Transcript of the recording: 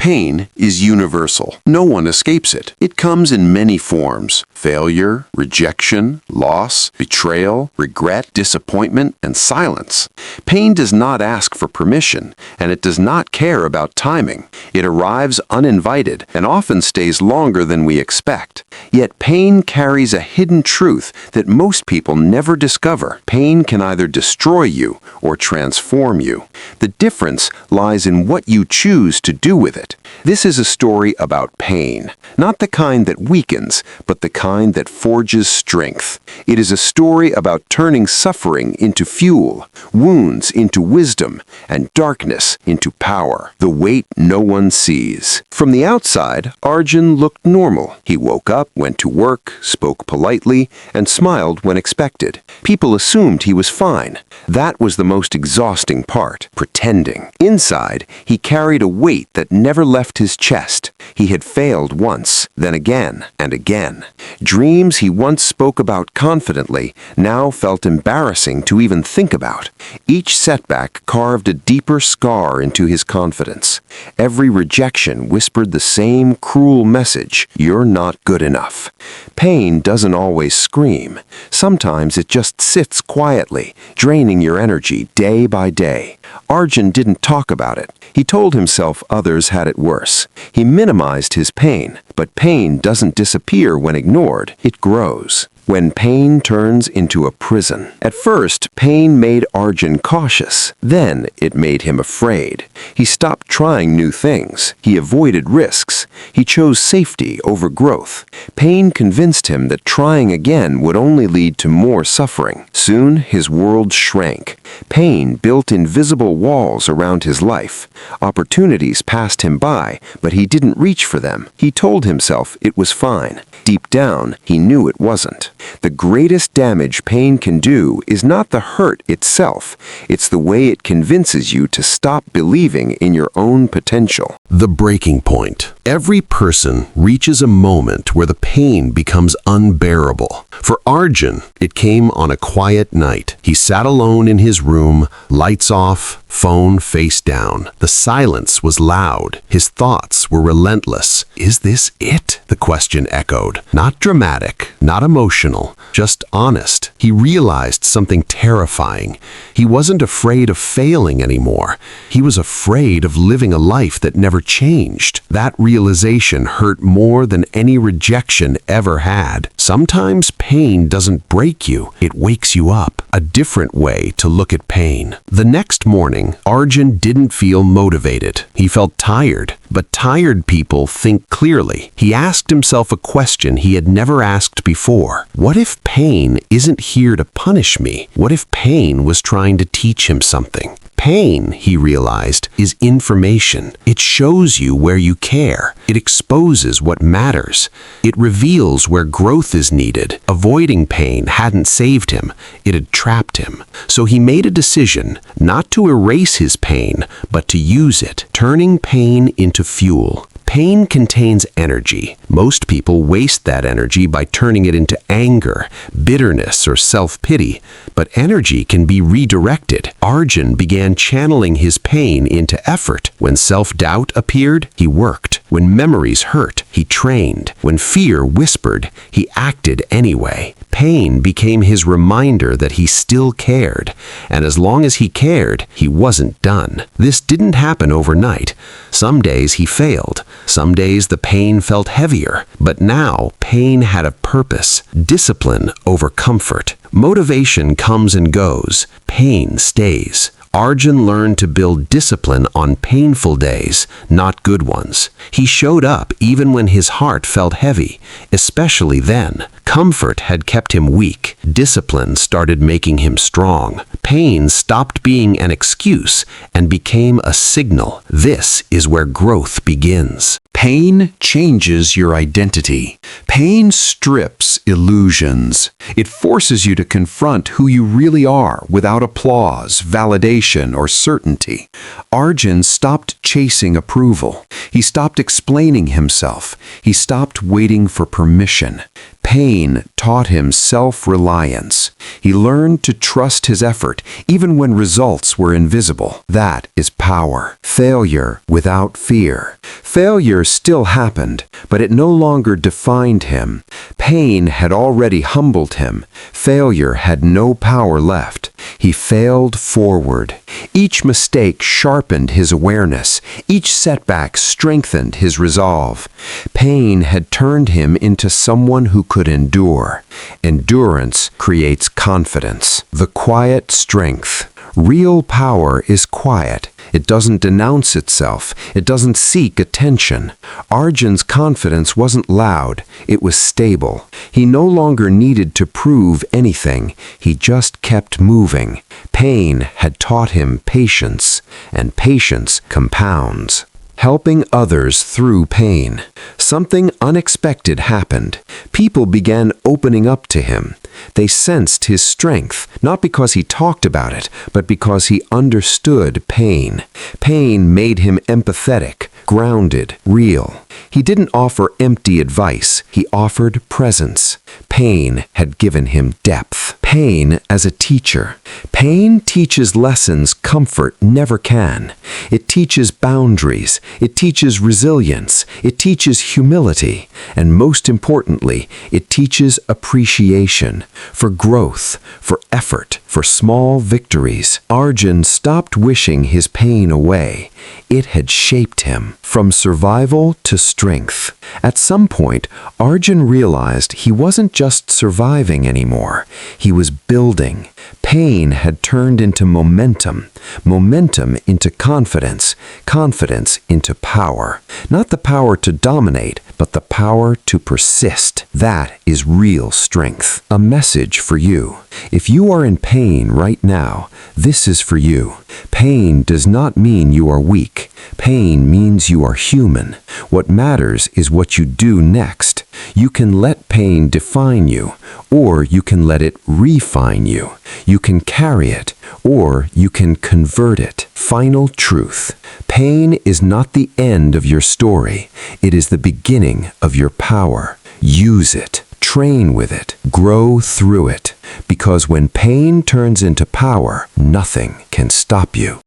Pain is universal. No one escapes it. It comes in many forms: failure, rejection, loss, betrayal, regret, disappointment, and silence. Pain does not ask for permission, and it does not care about timing. It arrives uninvited and often stays longer than we expect. Yet pain carries a hidden truth that most people never discover. Pain can either destroy you or transform you. The difference lies in what you choose to do with it. This is a story about pain, not the kind that weakens, but the kind that forges strength. It is a story about turning suffering into fuel, wounds into wisdom, and darkness into power, the weight no one sees. From the outside, Arjun looked normal. He woke up, went to work, spoke politely, and smiled when expected. People assumed he was fine. That was the most exhausting part, pretending. Inside, he carried a weight that never left his chest. He had failed once, then again and again. Dreams he once spoke about confidently now felt embarrassing to even think about. Each setback carved a deeper scar into his confidence. Every rejection whispered the same cruel message: you're not good enough. Pain doesn't always scream. Sometimes it just sits quietly, draining your energy day by day. Arjun didn't talk about it. He told himself others had it worse. He minimized his pain, but pain doesn't disappear when ignored. It grows. When pain turns into a prison. At first, pain made Arjun cautious. Then it made him afraid. He stopped trying new things. He avoided risks. He chose safety over growth. Pain convinced him that trying again would only lead to more suffering. Soon, his world shrank. Pain built invisible walls around his life. Opportunities passed him by, but he didn't reach for them. He told himself it was fine. Deep down, he knew it wasn't. The greatest damage pain can do is not the hurt itself. It's the way it convinces you to stop believing in your own potential. The breaking point. Every person reaches a moment where the pain becomes unbearable. For Arjun, it came on a quiet night. He sat alone in his room, lights off, phone face down. The silence was loud. His thoughts were relentless. Is this it? The question echoed. Not dramatic, not emotional, just honest. He realized something terrifying. He wasn't afraid of failing anymore. He was afraid of living a life that never changed. That realization hurt more than any rejection ever had. Sometimes pain doesn't break you, it wakes you up. A different way to look at pain. The next morning, Arjun didn't feel motivated. He felt tired, but tired people think clearly. He asked himself a question he had never asked before. What if pain isn't here to punish me? What if pain was trying to teach him something? Pain, he realized, is information. It shows you where you care. It exposes what matters. It reveals where growth is needed. Avoiding pain hadn't saved him. It had trapped him. So he made a decision not to erase his pain, but to use it, turning pain into fuel. Pain contains energy. Most people waste that energy by turning it into anger, bitterness, or self-pity. But energy can be redirected. Arjun began channeling his pain into effort. When self-doubt appeared, he worked. When memories hurt, he trained. When fear whispered, he acted anyway. Pain became his reminder that he still cared. And as long as he cared, he wasn't done. This didn't happen overnight. Some days he failed. Some days the pain felt heavier. But now, pain had a purpose. Discipline over comfort. Motivation comes and goes. Pain stays. Arjun learned to build discipline on painful days, not good ones. He showed up even when his heart felt heavy, especially then. Comfort had kept him weak. Discipline started making him strong. Pain stopped being an excuse and became a signal. This is where growth begins. Pain changes your identity. Pain strips illusions. It forces you to confront who you really are without applause, validation, or certainty. Arjun stopped chasing approval. He stopped explaining himself. He stopped waiting for permission. Pain taught him self-reliance. He learned to trust his effort even when results were invisible. That is power. Failure without fear. Failure still happened, but it no longer defined him. Pain had already humbled him. Failure had no power left. He failed forward. Each mistake sharpened his awareness. Each setback strengthened his resolve. Pain had turned him into someone who could endure. Endurance creates confidence. The quiet strength. Real power is quiet. It doesn't denounce itself. It doesn't seek attention. Arjun's confidence wasn't loud. It was stable. He no longer needed to prove anything. He just kept moving. Pain had taught him patience, and patience compounds. Helping others through pain. Something unexpected happened. People began opening up to him. They sensed his strength, not because he talked about it, but because he understood pain. Pain made him empathetic, grounded, real. He didn't offer empty advice. He offered presence. Pain had given him depth. Pain as a teacher. Pain teaches lessons comfort never can. It teaches boundaries. It teaches resilience. It teaches humility. And most importantly, it teaches appreciation for growth, for effort, for small victories. Arjun stopped wishing his pain away. It had shaped him from survival to strength. At some point, Arjun realized he wasn't just surviving anymore. He was building. Pain had turned into momentum, momentum into confidence, confidence into power. Not the power to dominate, but the power to persist. That is real strength. A message for you. If you are in pain right now, this is for you. Pain does not mean you are weak. Pain means you are human. What matters is what you do next. You can let pain define you, or you can let it refine you. You can carry it, or you can convert it. Final truth. Pain is not the end of your story. It is the beginning of your power. Use it. Train with it. Grow through it. Because when pain turns into power, nothing can stop you.